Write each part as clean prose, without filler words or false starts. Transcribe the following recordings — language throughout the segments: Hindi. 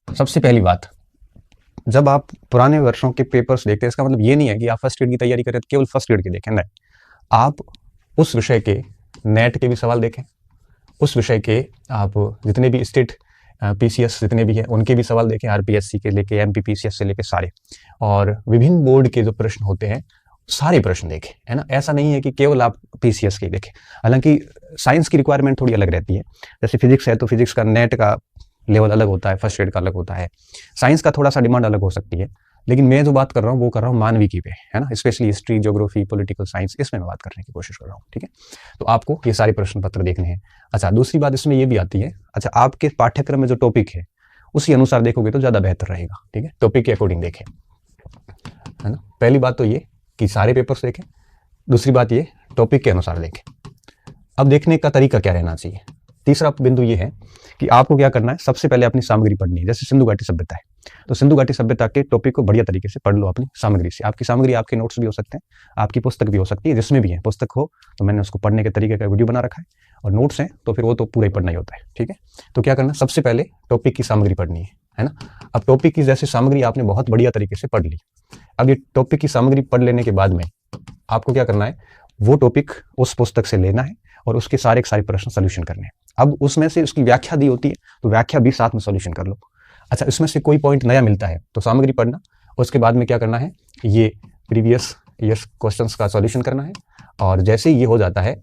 सबसे पहली बात, जब आप पुराने वर्षों के पेपर्स देखते हैं, इसका मतलब ये नहीं है कि आप फर्स्ट ग्रेड की तैयारी करें तो केवल फर्स्ट ग्रेड के देखें, नहीं। आप उस विषय के नेट के भी सवाल देखें, उस विषय के आप जितने भी स्टेट पीसीएस जितने भी हैं उनके भी सवाल देखें, आरपीएससी के लेके एमपीपीसीएस से लेके सारे, और विभिन्न बोर्ड के जो प्रश्न होते हैं सारे प्रश्न देखें, है ना। ऐसा नहीं है कि केवल आप पीसीएस के देखें। हालांकि साइंस की रिक्वायरमेंट थोड़ी अलग रहती है। जैसे फिजिक्स है तो फिजिक्स का नेट का लेवल अलग होता है, फर्स्ट ग्रेड का अलग होता है। साइंस का थोड़ा सा डिमांड अलग हो सकती है, लेकिन मैं जो बात कर रहा हूँ वो कर रहा हूँ मानविकी पे, है ना। Specially history, geography, political science, इसमें मैं बात करने की कोशिश कर रहा हूँ, ठीक है। तो आपको ये सारे प्रश्न पत्र देखने हैं। अच्छा, दूसरी बात इसमें ये भी आती है, अच्छा आपके पाठ्यक्रम में जो टॉपिक है उसी अनुसार देखोगे तो ज़्यादा बेहतर रहेगा, ठीक है। टॉपिक के अकॉर्डिंग देखें, है ना। पहली बात तो ये कि सारे पेपर्स देखें, दूसरी बात ये टॉपिक के अनुसार देखें। अब देखने का तरीका क्या रहना चाहिए। तीसरा बिंदु ये है कि आपको क्या करना है, सबसे पहले अपनी सामग्री पढ़नी है। जैसे सिंधु घाटी सभ्यता है तो सिंधु घाटी सभ्यता के टॉपिक को बढ़िया तरीके से पढ़ लो अपनी सामग्री से। आपकी सामग्री आपके नोट्स भी हो सकते हैं, आपकी पुस्तक भी हो सकती है, जिसमें भी है पुस्तक हो तो मैंने उसको पढ़ने के तरीके का वीडियो बना रखा है, और नोट्स हैं तो फिर वो तो पूरा ही पढ़ना ही होता है, ठीक है। तो क्या करना, सबसे पहले टॉपिक की सामग्री पढ़नी है ना। अब टॉपिक की जैसे सामग्री आपने बहुत बढ़िया तरीके से पढ़ ली, अब ये टॉपिक की सामग्री पढ़ लेने के बाद में आपको क्या करना है, वो टॉपिक उस पुस्तक से लेना है और उसके सारे प्रश्न सोल्यूशन करने हैं। अब उसमें से उसकी व्याख्या दी होती है तो व्याख्या भी साथ में सोल्यूशन कर लो। अच्छा, इसमें से कोई पॉइंट नया मिलता है तो सामग्री पढ़ना, उसके बाद में क्या करना है, ये प्रीवियस ईयर्स क्वेश्चंस का सॉल्यूशन करना है। और जैसे ही ये हो जाता है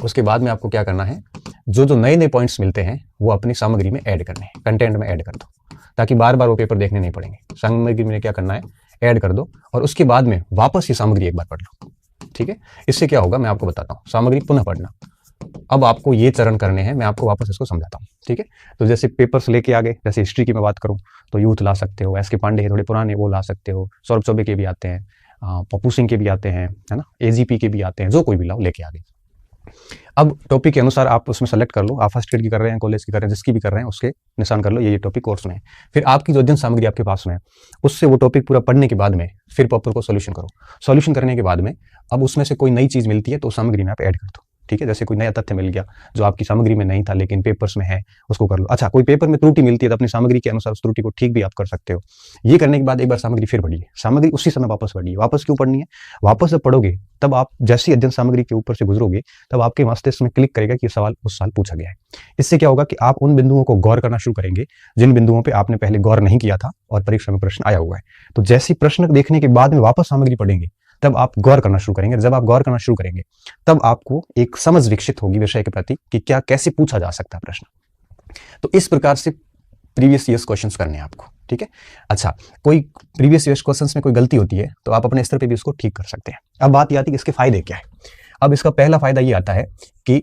उसके बाद में आपको क्या करना है, जो जो नए नए पॉइंट्स मिलते हैं वो अपनी सामग्री में ऐड करने हैं, कंटेंट में ऐड कर दो, ताकि बार बार वो पेपर देखने नहीं पड़ेंगे। सामग्री में क्या करना है, ऐड कर दो, और उसके बाद में वापस ये सामग्री एक बार पढ़ लो, ठीक है। इससे क्या होगा मैं आपको बताता हूँ, सामग्री पुनः पढ़ना। अब आपको ये चरण करने हैं, मैं आपको वापस इसको समझाता हूँ, ठीक है। तो जैसे पेपर्स लेके आ गए, जैसे हिस्ट्री की मैं बात करूँ तो यूथ ला सकते हो, एस के पांडे थोड़े पुराने वो ला सकते हो, सौरभ चौबे के भी आते हैं, पप्पू सिंह के भी आते हैं, है ना, एजीपी के भी आते हैं, जो कोई भी लाओ लेके आ गए। अब टॉपिक के अनुसार आप उसमें सेलेक्ट कर लो, आप फर्स्ट ग्रेड की कर रहे हैं, कॉलेज की कर रहे हैं, जिसकी भी कर रहे हैं उसके निशान कर लो, ये टॉपिक कोर्स में है। फिर आपकी जो अध्ययन सामग्री आपके पास में है उससे वो टॉपिक पूरा पढ़ने के बाद में फिर पेपर को सोल्यूशन करो। सोल्यूशन करने के बाद में अब उसमें से कोई नई चीज़ मिलती है तो सामग्री में आप ऐड कर दो, ठीक है। जैसे कोई नया तथ्य मिल गया जो आपकी सामग्री में नहीं था लेकिन पेपर्स में है, उसको कर लो। अच्छा, कोई पेपर में त्रुटि मिलती है तो अपनी सामग्री के अनुसार उस त्रुटि को ठीक भी आप कर सकते हो। ये करने के बाद एक बार सामग्री फिर पढ़िए, सामग्री उसी समय वापस पढ़िए। वापस क्यों पढ़नी है, वापस जब पढ़ोगे तब आप जैसी अध्ययन सामग्री के ऊपर से गुजरोगे तब आपके मस्तिष्क में क्लिक करेगा कि ये सवाल उस साल पूछा गया है। इससे क्या होगा कि आप उन बिंदुओं को गौर करना शुरू करेंगे जिन बिंदुओं पे आपने पहले गौर नहीं किया था और परीक्षा में प्रश्न आया हुआ है। तो जैसी प्रश्न देखने के बाद में वापस सामग्री पढ़ेंगे तब आप गौर करना शुरू करेंगे। जब आप गौर करना शुरू करेंगे तब आपको एक समझ विकसित होगी विषय के प्रति कि क्या कैसे पूछा जा सकता है प्रश्न। तो इस प्रकार से प्रीवियस ईयर्स क्वेश्चंस करने हैं आपको, ठीक है। अच्छा, कोई प्रीवियस ईयर्स क्वेश्चंस में कोई गलती होती है तो आप अपने स्तर पे भी उसको ठीक कर सकते हैं। अब बात ये आती है कि इसके फायदे क्या है। अब इसका पहला फायदा ये आता है कि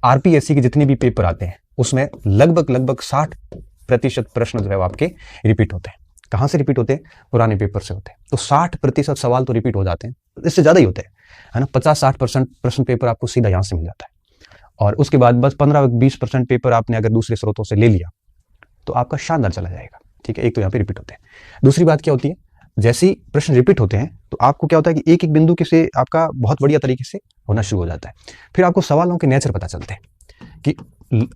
आरपीएससी के जितने भी पेपर आते हैं उसमें लगभग 60% प्रश्न जो है वो आपके रिपीट होते हैं। कहाँ से रिपीट होते हैं, पुराने पेपर से होते हैं। तो 60% सवाल तो रिपीट हो जाते हैं, इससे ज़्यादा ही होते हैं, है ना। 50-60% प्रश्न पेपर आपको सीधा यहाँ से मिल जाता है, और उसके बाद बस 15-20% पेपर आपने अगर दूसरे स्रोतों से ले लिया तो आपका शानदार चला जाएगा, ठीक है। एक तो यहाँ पे रिपीट होते हैं। दूसरी बात क्या होती है, जैसे ही प्रश्न रिपीट होते हैं तो आपको क्या होता है कि एक एक बिंदु के से आपका बहुत बढ़िया तरीके से होना शुरू हो जाता है। फिर आपको सवालों के नेचर पता चलते हैं कि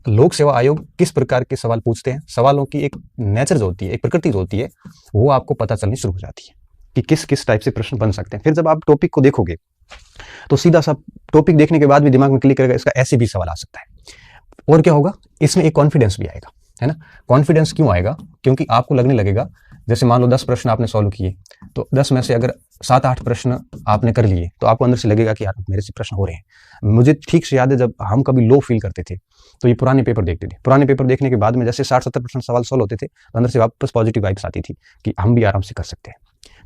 लोक सेवा आयोग किस प्रकार के सवाल पूछते हैं। सवालों की एक नेचर जो होती है, एक प्रकृति जो होती है, वो आपको पता चलनी शुरू हो जाती है कि किस किस टाइप से प्रश्न बन सकते हैं। फिर जब आप टॉपिक को देखोगे तो सीधा सा टॉपिक देखने के बाद भी दिमाग में क्लिक करेगा इसका ऐसे भी सवाल आ सकता है। और क्या होगा, इसमें एक कॉन्फिडेंस भी आएगा, है ना। कॉन्फिडेंस क्यों आएगा, क्योंकि आपको लगने लगेगा, जैसे मान लो 10 प्रश्न आपने सॉल्व किए तो 10 में से अगर 7-8 प्रश्न आपने कर लिए तो आपको अंदर से लगेगा कि यार मेरे से प्रश्न हो रहे हैं। मुझे ठीक से याद है जब हम कभी लो फील करते थे तो ये पुराने पेपर देखते थे। पुराने पेपर देखने के बाद में जैसे 60-70% सवाल सॉल्व होते थे तो अंदर से वापस पॉजिटिव वाइब्स आती थी कि हम भी आराम से कर सकते हैं।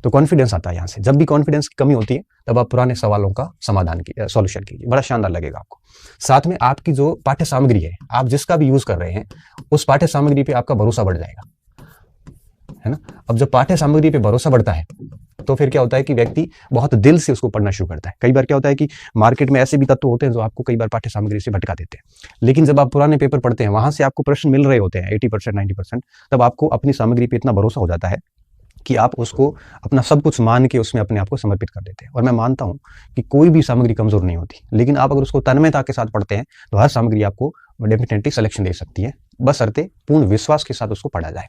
तो कॉन्फिडेंस आता है यहाँ से। जब भी कॉन्फिडेंस की कमी होती है तब आप पुराने सवालों का समाधान कीजिए, सॉल्यूशन कीजिए, बड़ा शानदार लगेगा आपको। साथ में आपकी जो पाठ्य सामग्री है, आप जिसका भी यूज कर रहे हैं उस पाठ्य सामग्री पे आपका भरोसा बढ़ जाएगा, है ना। अब जब पाठ्य सामग्री पे भरोसा बढ़ता है तो फिर क्या होता है कि व्यक्ति बहुत दिल से उसको पढ़ना शुरू करता है। कई बार क्या होता है कि मार्केट में ऐसे भी तत्व होते हैं जो आपको कई बार पाठ्य सामग्री से भटका देते हैं, लेकिन जब आप पुराने पेपर पढ़ते हैं वहां से आपको प्रश्न मिल रहे होते हैं 80%, 90%, तब आपको अपनी सामग्री पे इतना भरोसा हो जाता है कि आप उसको अपना सब कुछ मान के उसमें अपने आप को समर्पित कर देते हैं। और मैं मानता हूँ कि कोई भी सामग्री कमज़ोर नहीं होती, लेकिन आप अगर उसको तन्मयता के साथ पढ़ते हैं तो हर सामग्री आपको डेफिनेटली सिलेक्शन दे सकती है, बशर्ते पूर्ण विश्वास के साथ उसको पढ़ा जाए।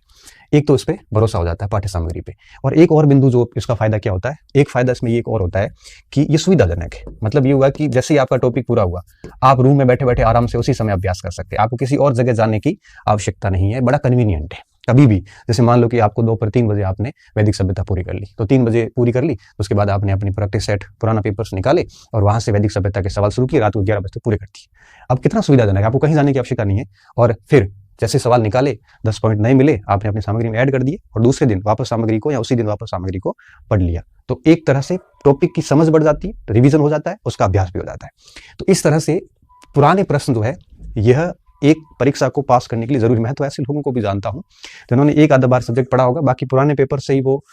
एक तो इस पे भरोसा हो जाता है पाठ्य सामग्री पे। और एक और बिंदु जो इसका फ़ायदा क्या होता है, एक फ़ायदा इसमें ये एक और होता है कि ये सुविधाजनक है। मतलब ये हुआ कि जैसे ही आपका टॉपिक पूरा हुआ, आप रूम में बैठे-बैठे आराम से उसी समय अभ्यास कर सकते हैं। आपको किसी और जगह जाने की आवश्यकता नहीं है, बड़ा कन्वीनियंट है। कभी भी, जैसे मान लो कि आपको दोपहर 3 बजे आपने वैदिक सभ्यता पूरी कर ली, तो 3 बजे पूरी कर ली, तो उसके बाद आपने अपनी प्रैक्टिस सेट पुराना पेपर्स निकाले और वहाँ से वैदिक सभ्यता के सवाल शुरू किए, रात को 11 बजे तक पूरे कर दिए। अब कितना सुविधाजनक है, आपको कहीं जाने की आवश्यकता नहीं है। और फिर जैसे सवाल निकाले, 10 पॉइंट नहीं मिले, आपने अपनी सामग्री में ऐड कर दिए और दूसरे दिन वापस सामग्री को या उसी दिन वापस सामग्री को पढ़ लिया। तो एक तरह से टॉपिक की समझ बढ़ जाती है, रिवीजन हो जाता है, उसका अभ्यास भी हो जाता है। तो इस तरह से पुराने प्रश्न जो है, यह एक परीक्षा को पास करने के लिए जरूरी। मैं तो ऐसे लोगों को भी जानता हूं जिन्होंने एक आधा बार सब्जेक्ट पढ़ा होगा, बाकी पुराने पेपर से ही वो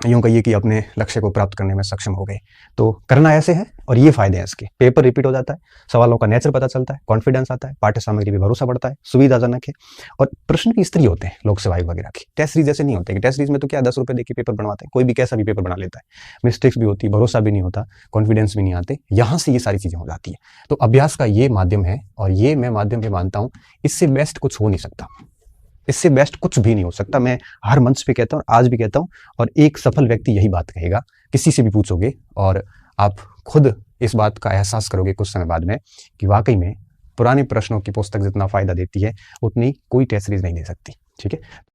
यूं कहिए कि अपने लक्ष्य को प्राप्त करने में सक्षम हो गए। तो करना ऐसे है और ये फायदे हैं इसके। पेपर रिपीट हो जाता है, सवालों का नेचर पता चलता है, कॉन्फिडेंस आता है, पाठ्य सामग्री पे भरोसा बढ़ता है, सुविधाजनक है। और प्रश्न भी स्तरीय होते हैं, लोक सेवाएं वगैरह की। टेस्ट सीरीज जैसे नहीं होते कि टेस्ट सीरीज में तो क्या 10 रुपए देके पेपर बनवाते हैं, कोई भी कैसा भी पेपर बना लेता है, मिस्टेक्स भी होती है, भरोसा भी नहीं होता, कॉन्फिडेंस भी नहीं आते। यहाँ से ये सारी चीजें हो जाती है। तो अभ्यास का ये माध्यम है और ये मैं माध्यम भी मानता हूँ, इससे बेस्ट कुछ हो नहीं सकता, इससे बेस्ट कुछ भी नहीं हो सकता। मैं हर मंच पे कहता हूँ, आज भी कहता हूँ, और एक सफल व्यक्ति यही बात कहेगा। किसी से भी पूछोगे और आप खुद इस बात का एहसास करोगे कुछ समय बाद में कि वाकई में पुराने प्रश्नों की पुस्तक जितना फायदा देती है, उतनी कोई टेस्ट सीरीज नहीं दे सकती। ठीक है।